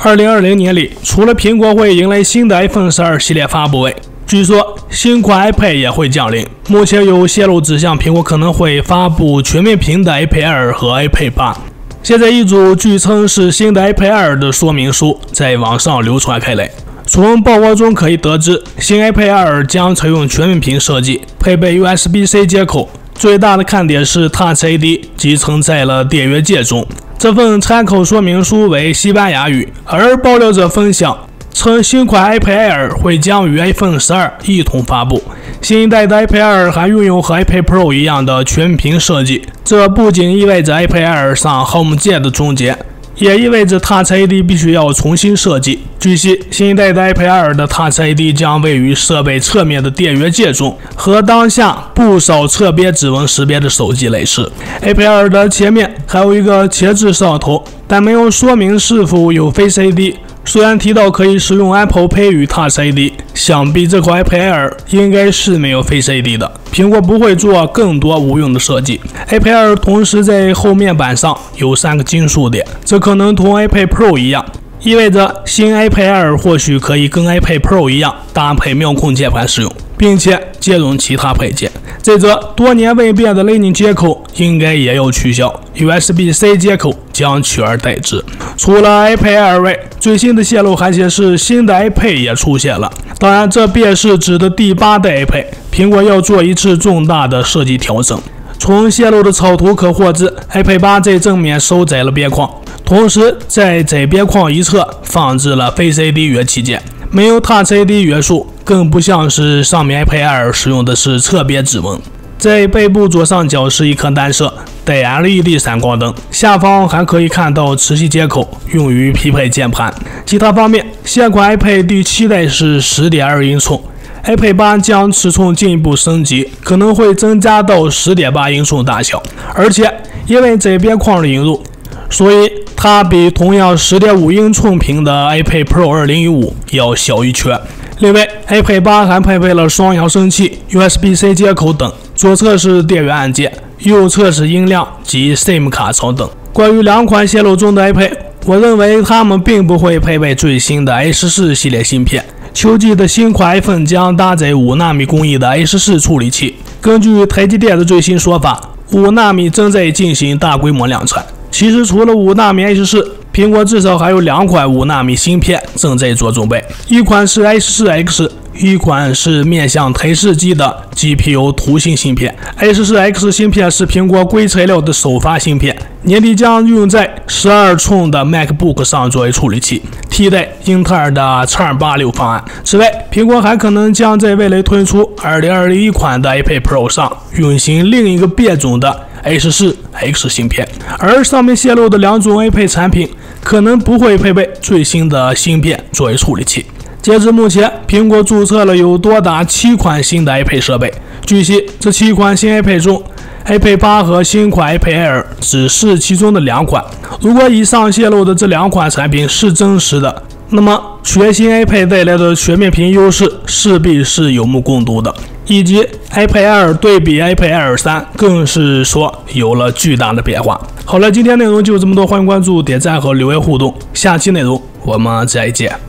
2020年里，除了苹果会迎来新的 iPhone 12系列发布会，据说新款 iPad 也会降临。目前有泄露指向苹果可能会发布全面屏的 iPad Air 和 iPad 8。现在一组据称是新的 iPad Air 的说明书在网上流传开来。从报告中可以得知，新 iPad Air 将采用全面屏设计，配备 USB-C 接口。最大的看点是 Touch ID 集成在了电源键中。这份参考说明书为西班牙语，而爆料者分享称新款 iPad Air 会将与 iPhone 12一同发布。新一代的 iPad Air 还运用和 iPad Pro 一样的全面屏设计，这不仅意味着 iPad Air 上 Home 键的终结，也意味着 Touch ID 必须要重新设计。据悉，新一代的 iPad Air 的 Touch ID 将位于设备侧面的电源键中，和当下不少侧边指纹识别的手机类似。iPad Air 的前面还有一个前置摄像头，但没有说明是否有 Face ID。虽然提到可以使用 Apple Pay 与 Touch ID， 想必这款 iPad Air 应该是没有 Face ID 的。苹果不会做更多无用的设计。iPad Air 同时在后面板上有3个金属点，这可能同 iPad Pro 一样，意味着新 iPad Air 或许可以跟 iPad Pro 一样搭配妙控键盘使用，并且兼容其他配件。这则多年未变的 Lightning 接口应该也要取消， USB-C 接口将取而代之。除了 iPad Air 外，最新的泄露还显示新的 iPad 也出现了。当然，这便是指的第8代 iPad， 苹果要做一次重大的设计调整。从泄露的草图可获知， iPad 8在正面收窄了边框，同时在窄边框一侧放置了 Face ID 元器件，没有 Touch ID 元素，更不像是上面 iPad Air 使用的是侧边指纹。在背部左上角是一颗单摄带 LED 闪光灯，下方还可以看到磁吸接口，用于匹配键盘。其他方面，现款 iPad 第7代是 10.2 英寸，iPad 8将尺寸进一步升级，可能会增加到 10.8 英寸大小，而且因为窄边框的引入，所以它比同样 10.5 英寸屏的 iPad Pro 2015要小一圈。另外 iPad 8还配备了双扬声器、USB-C 接口等，左侧是电源按键，右侧是音量及 SIM 卡槽等。关于2款泄露中的 iPad， 我认为它们并不会配备最新的 A14 系列芯片。秋季的新款 iPhone 将搭载5纳米工艺的 A14 处理器。根据台积电的最新说法，5纳米正在进行大规模量产。其实除了5纳米 A14， 苹果至少还有2款5纳米芯片正在做准备，一款是 A14X， 一款是面向台式机的 GPU 图形芯片。A14X 芯片是苹果硅材料的首发芯片，年底将用在12寸的 MacBook 上作为处理器，替代英特尔的 X86 方案。此外，苹果还可能将在未来推出2021款的 iPad Pro 上运行另一个变种的A14X 芯片，而上面泄露的2种 iPad 产品可能不会配备最新的芯片作为处理器。截至目前，苹果注册了有多达7款新的 iPad 设备。据悉，这7款新 iPad 中，iPad 8和新款 iPad Air 只是其中的2款。如果以上泄露的这2款产品是真实的，那么全新 iPad 带来的全面屏优势势必是有目共睹的，以及 iPad Air 对比 iPad Air 3更是说有了巨大的变化。好了，今天内容就这么多，欢迎关注、点赞和留言互动，下期内容我们再见。